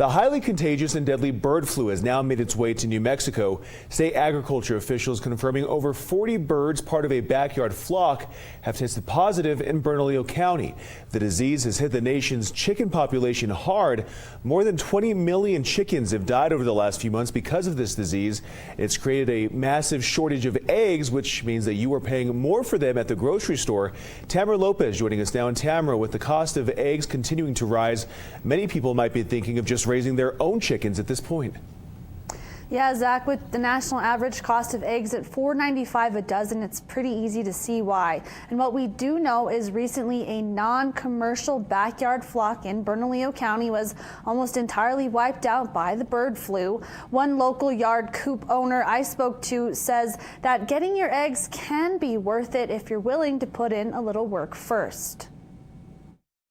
The highly contagious and deadly bird flu has now made its way to New Mexico. State agriculture officials confirming over 40 birds, part of a backyard flock, have tested positive in Bernalillo County. The disease has hit the nation's chicken population hard. More than 20 million chickens have died over the last few months because of this disease. It's created a massive shortage of eggs, which means that you are paying more for them at the grocery store. Tamara Lopez joining us now. In Tamara, with the cost of eggs continuing to rise, many people might be thinking of just raising their own chickens at this point. Yeah, Zach, with the national average cost of eggs at $4.95 a dozen, it's pretty easy to see why. And what we do know is recently a non-commercial backyard flock in Bernalillo County was almost entirely wiped out by the bird flu. One local yard coop owner I spoke to says that getting your eggs can be worth it if you're willing to put in a little work first.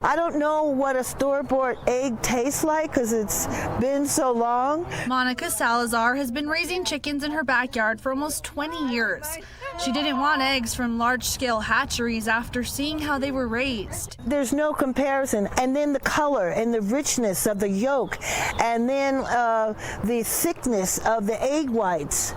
I don't know what a store-bought egg tastes like because it's been so long. Monica Salazar has been raising chickens in her backyard for almost 20 years. She didn't want eggs from large-scale hatcheries after seeing how they were raised. There's no comparison. And then the color and the richness of the yolk, and then the thickness of the egg whites.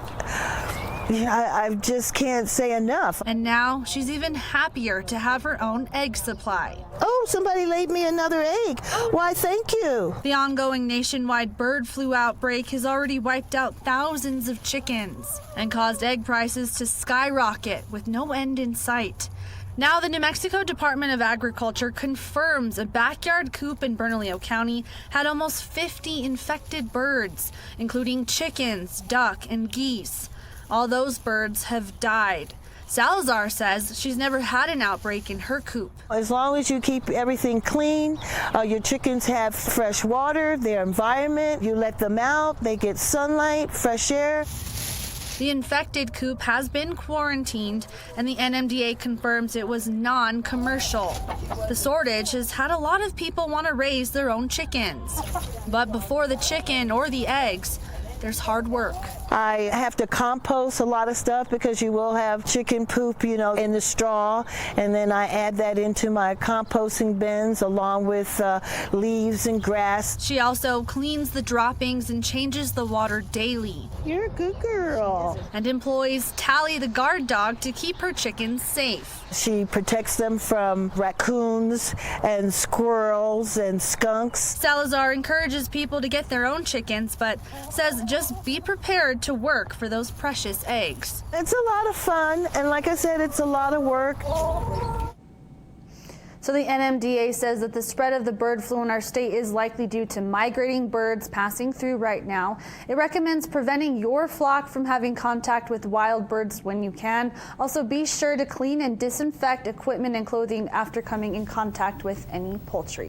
I just can't say enough. And now she's even happier to have her own egg supply. Oh, somebody laid me another egg. Why, thank you. The ongoing nationwide bird flu outbreak has already wiped out thousands of chickens and caused egg prices to skyrocket with no end in sight. Now the New Mexico Department of Agriculture confirms a backyard coop in Bernalillo County had almost 50 infected birds, including chickens, duck, and geese. All those birds have died. Salazar says she's never had an outbreak in her coop. As long as you keep everything clean, your chickens have fresh water, their environment, you let them out, they get sunlight, fresh air. The infected coop has been quarantined, and the NMDA confirms it was non-commercial. The shortage has had a lot of people want to raise their own chickens. But before the chicken or the eggs, there's hard work. I have to compost a lot of stuff because you will have chicken poop, in the straw, and then I add that into my composting bins along with leaves and grass. She also cleans the droppings and changes the water daily. You're a good girl. And employees tally the guard dog to keep her chickens safe. She protects them from raccoons and squirrels and skunks. Salazar encourages people to get their own chickens, but says just be prepared to work for those precious eggs. It's a lot of fun, and like I said, it's a lot of work. So the NMDA says that the spread of the bird flu in our state is likely due to migrating birds passing through right now. It recommends preventing your flock from having contact with wild birds when you can. Also, be sure to clean and disinfect equipment and clothing after coming in contact with any poultry.